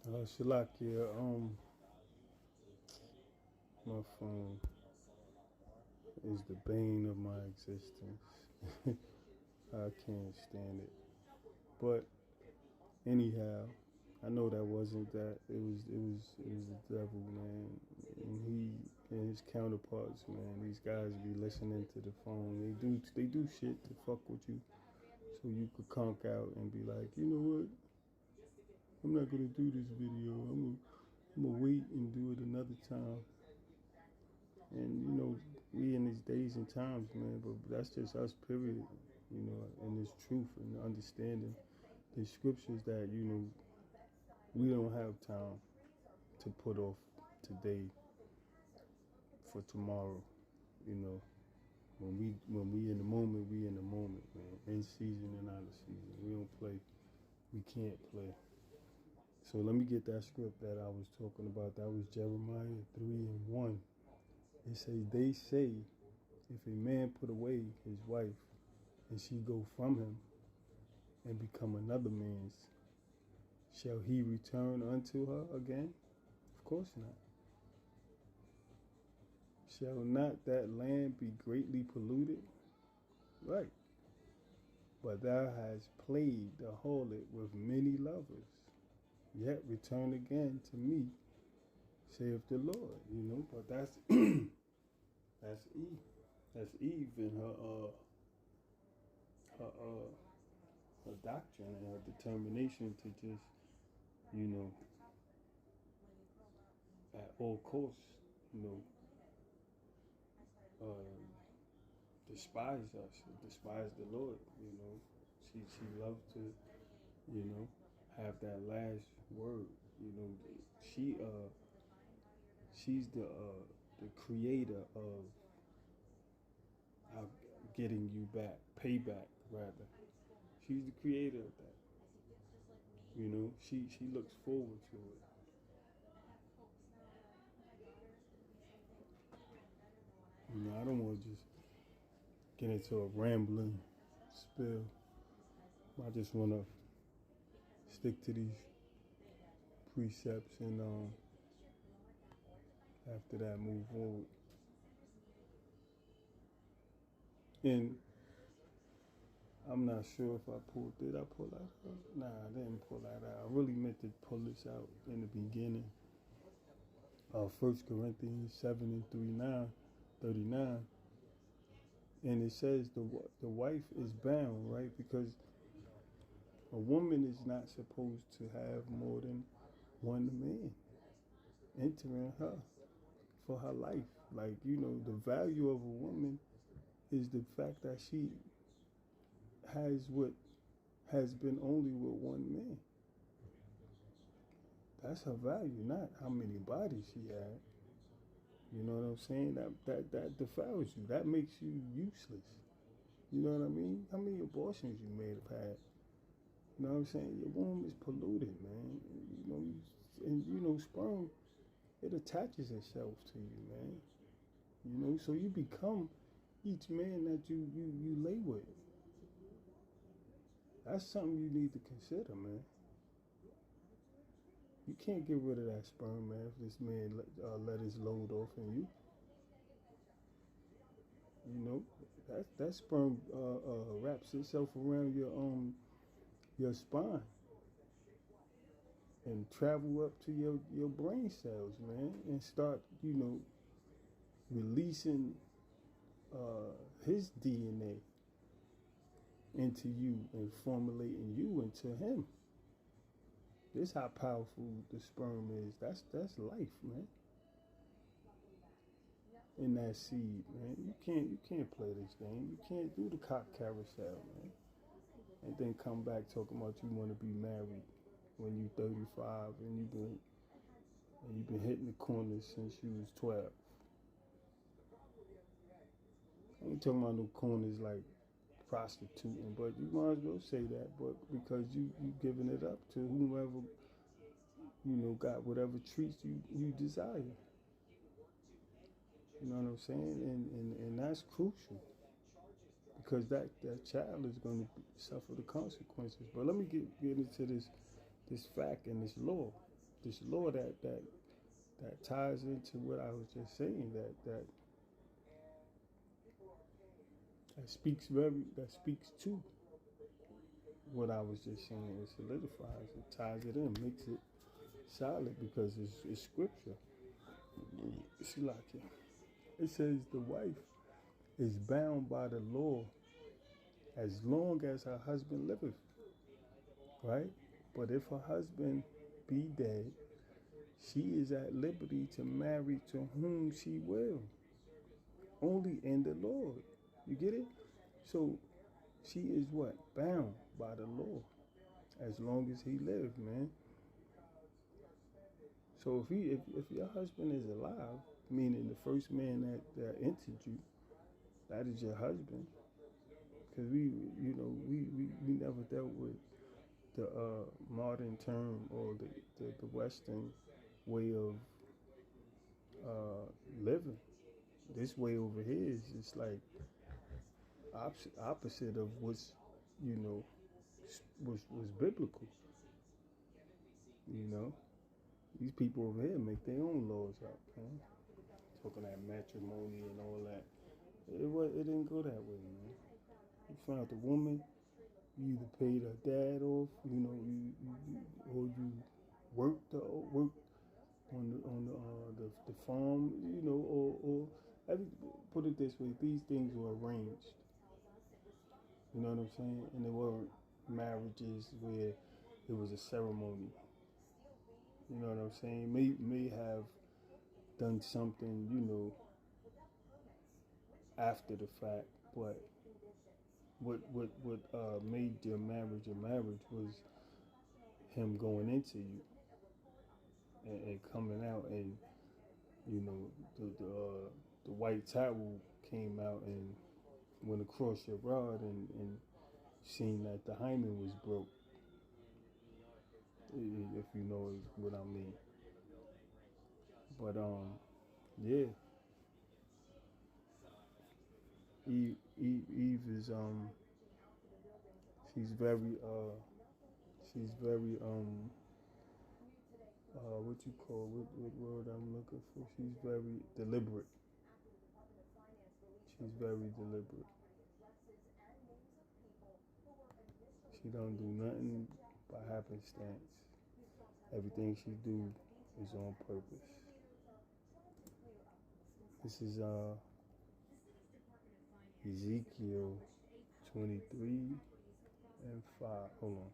Shalakia, my phone is the bane of my existence. I can't stand it. But anyhow, I know that wasn't that. It was the devil, man. And he and his counterparts, man. These guys be listening to the phone. They do shit to fuck with you, so you could conk out and be like, you know what? I'm not gonna do this video. I'm gonna wait and do it another time. And we in these days and times, man. But that's just us, period. And this truth and understanding the scriptures that we don't have time to put off today for tomorrow. You know, when we in the moment, we in the moment, man. In season and out of season. We don't play. We can't play. So let me get that script that I was talking about. That was Jeremiah 3:1. It says, they say, if a man put away his wife and she go from him and become another man's, shall he return unto her again? Of course not. Shall not that land be greatly polluted? Right. But thou hast played the harlot with many lovers, yet return again to me, saith the Lord. But that's that's Eve. That's Eve and her doctrine and her determination to just, at all costs, uh, despise us, despise the Lord. She loved to, have that last word. She's the creator of getting you back, payback rather. She's the creator of that. She looks forward to it. I don't want to just get into a rambling spill. I just want to stick to these precepts and after that move forward. And I'm not sure if did I pull that out? Nah, I didn't pull that out. I really meant to pull this out in the beginning. 1 Corinthians 7:39. And it says the wife is bound, right? Because a woman is not supposed to have more than one man entering her for her life. Like, the value of a woman is the fact that she has been only with one man. That's her value, not how many bodies she had. You know what I'm saying? That defiles you. That makes you useless. You know what I mean? How many abortions you may have had? You know what I'm saying? Your womb is polluted, man. And sperm, it attaches itself to you, man. So you become each man that you lay with. That's something you need to consider, man. You can't get rid of that sperm, man, if this man let his load off in you. That sperm wraps itself around your spine and travel up to your brain cells, man, and start, releasing his DNA into you and formulating you into him. This is how powerful the sperm is. That's life, man. In that seed, man. You can't play this game. You can't do the cock carousel, man. And then come back talking about you want to be married when you 35 and you've been hitting the corners since you was 12. I ain't talking about no corners like prostituting, but you might as well say that, but because you giving it up to whomever, got whatever treats you desire. You know what I'm saying? And that's crucial because that child is going to suffer the consequences. But let me get into this fact and this law. this law that ties into what I was just saying. That speaks to what I was just saying. It solidifies it, ties it in, makes it solid because it's scripture. It's like it says the wife is bound by the law as long as her husband liveth, right? But if her husband be dead, she is at liberty to marry to whom she will, only in the Lord. You get it? So she is what? Bound by the law as long as he lives, man. So if your husband is alive, meaning the first man that entered you, that is your husband. Because we never dealt with the modern term or the Western way of living. This way over here is just like opposite of what's you know was biblical. You know, these people over here make their own laws up, man. Talking that matrimony and all that. It didn't go that way, man. You found the woman, you either paid her dad off, or you worked on the farm, or put it this way, these things were arranged. You know what I'm saying? And there weren't marriages where it was a ceremony. You know what I'm saying? May have done something, after the fact, but what made their marriage a marriage was him going into you and coming out, and the white towel came out and went across your rod and seen that the hymen was broke, if you know what I mean. But yeah, Eve is she's very what you call what word I'm looking for? She's very deliberate. She's very deliberate. She don't do nothing by happenstance. Everything she do is on purpose. This is Ezekiel 23 and 5. Hold on.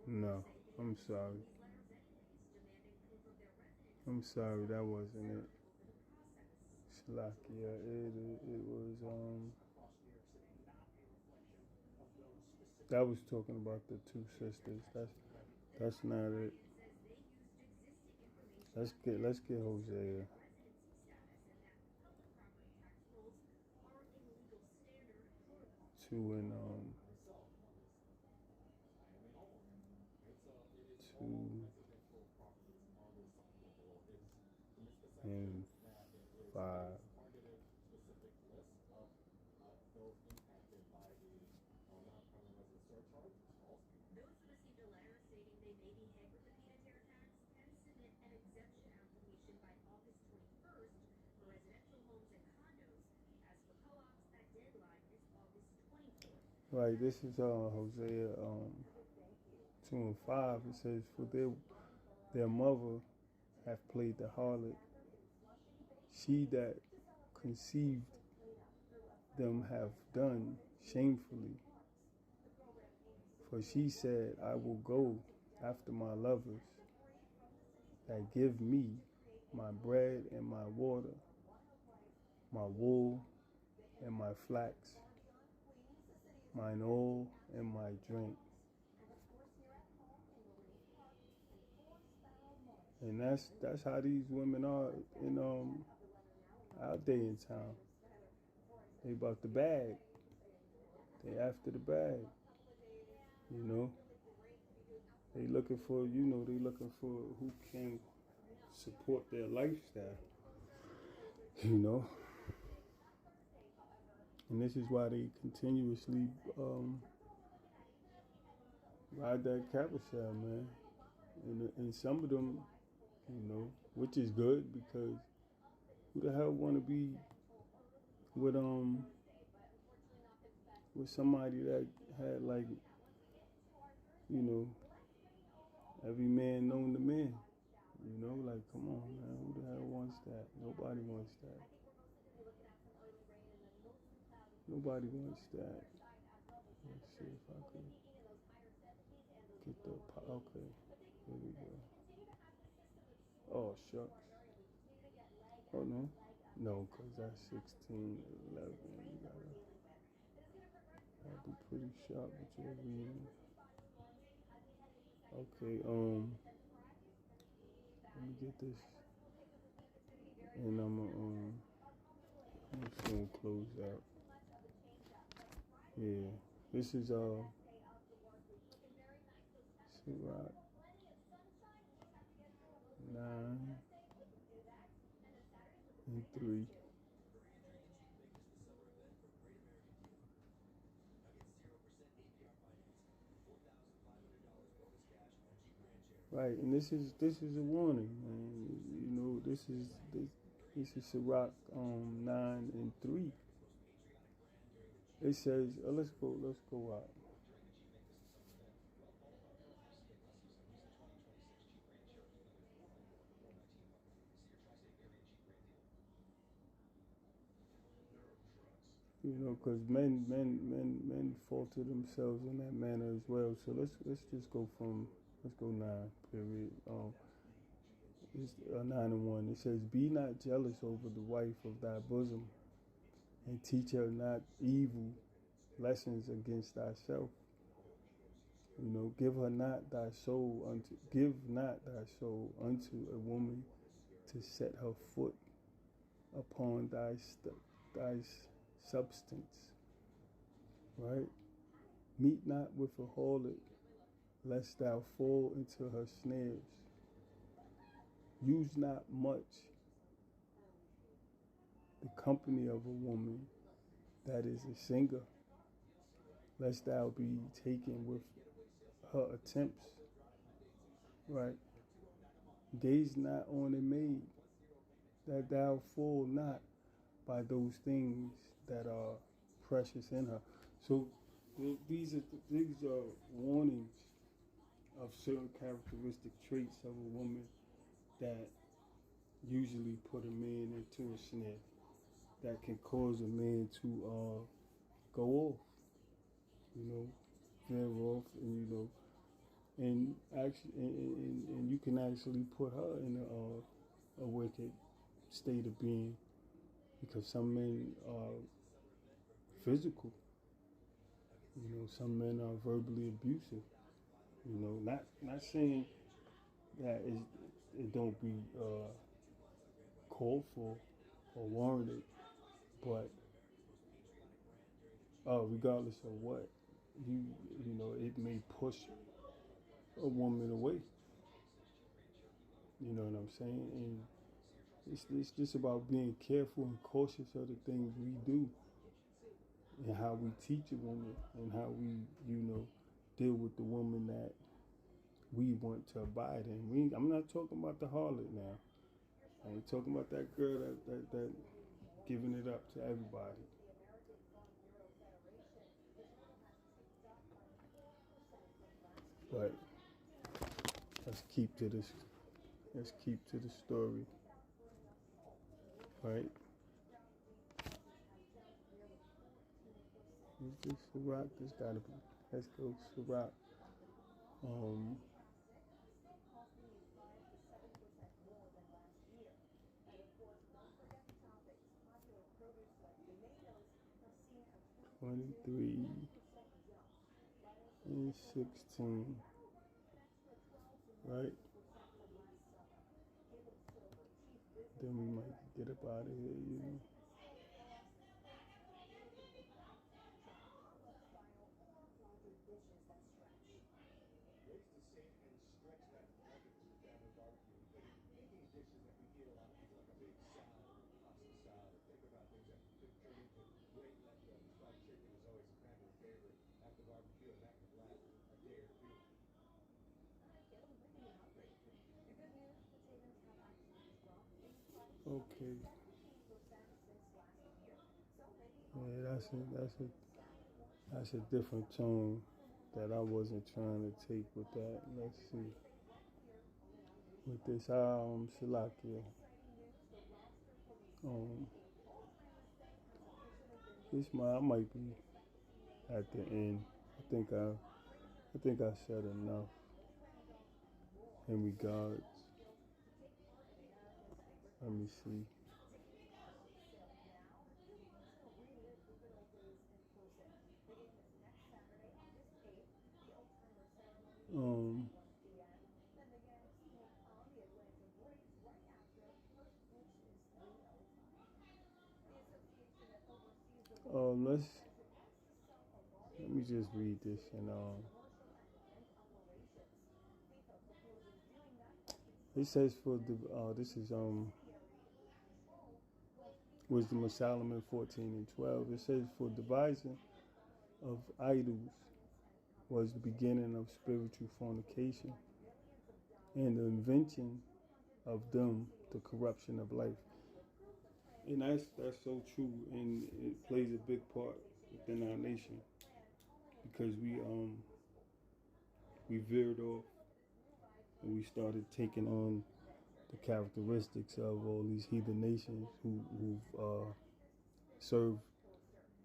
No, I'm sorry. That wasn't it. Slakia, it was that was talking about the two sisters. That's not it. Let's get Hosea. 2 and 2 and 5. Right, this is Hosea 2 and 5. It says, "For their mother hath played the harlot, she that conceived them have done shamefully. For she said, I will go after my lovers that give me my bread and my water, my wool and my flax, mine oil and my drink." And that's how these women are in our day and time. They about the bag. They after the bag. You know. They looking for, they looking for who can support their lifestyle. You know. And this is why they continuously ride that carousel, man. And some of them, which is good, because who the hell want to be with somebody that had, like, every man known to man. Like, come on, man. Who the hell wants that? Nobody wants that. Nobody wants that. Let's see if I can get the, okay, here we go. Oh, shucks. Oh, no. No, because that's 16, 11. You gotta be pretty sharp with your reading. Okay, let me get this. And I'm just gonna close out. Yeah, this is Sirach 9:3. Right, and this is a warning, man. This is Sirach 9:3. It says, let's go out. Because men falter themselves in that manner as well. So let's just go let's go 9. Period. It's 9:1. It says, "Be not jealous over the wife of thy bosom, and teach her not evil lessons against thyself. Give not thy soul unto a woman to set her foot upon thy substance." Right? "Meet not with a harlot, lest thou fall into her snares. Use not much the company of a woman that is a singer, lest thou be taken with her attempts." Right? "Gaze not on a maid, that thou fall not by those things that are precious in her." So these are warnings of certain characteristic traits of a woman that usually put a man into a snare, that can cause a man to go off, veer off, and actually, and you can actually put her in a wicked state of being, because some men are physical. Some men are verbally abusive. Not saying that it don't be called for or warranted, but regardless of what, it may push a woman away. You know what I'm saying? And it's just about being careful and cautious of the things we do, and how we teach a woman, and how we, deal with the woman that we want to abide in. I'm not talking about the harlot now. I ain't talking about that girl that giving it up to everybody. But let's keep to the story. Right? Is this Sirach? This gotta be. Let's go Sirach. 23 and 16. Right? Then we might get up out of here, Okay. Yeah, that's a different tone that I wasn't trying to take with that. Let's see. With this Shalakia. Um I might be at the end. I think I said enough in regards. Let me see. Um let me just read this and it says for the this is Wisdom of Solomon 14 and 12. It says for devising of idols was the beginning of spiritual fornication, and the invention of them the corruption of life. And that's so true, and it plays a big part within our nation because we veered off and we started taking on the characteristics of all these heathen nations who've served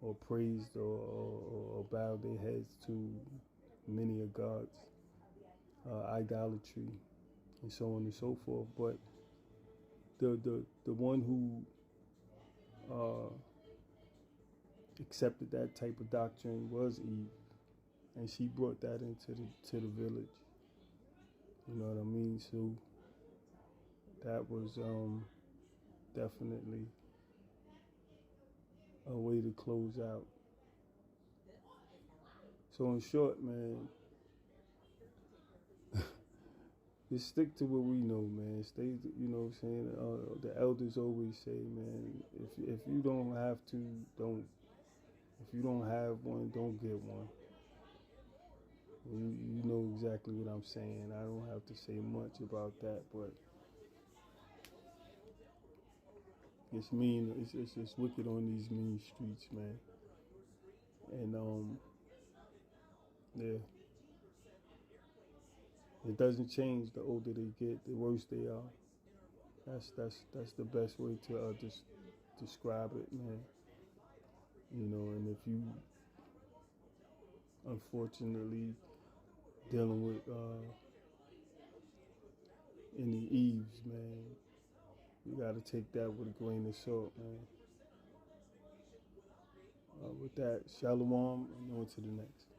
or praised or bowed their heads to many of God's idolatry and so on and so forth. But the one who accepted that type of doctrine was Eve, and she brought that into the village. You know what I mean? So that was definitely a way to close out. So in short, man, just stick to what we know, man. Stay, you know what I'm saying? The elders always say, man, if you don't have to, don't. If you don't have one, don't get one. You know exactly what I'm saying. I don't have to say much about that, but it's mean. It's wicked on these mean streets, man. And yeah, it doesn't change. The older they get, the worse they are. That's the best way to describe it, man. You know, and if you unfortunately dealing with any Eves, man, you got to take that with a grain of salt, man. With that, shalom, and on to the next.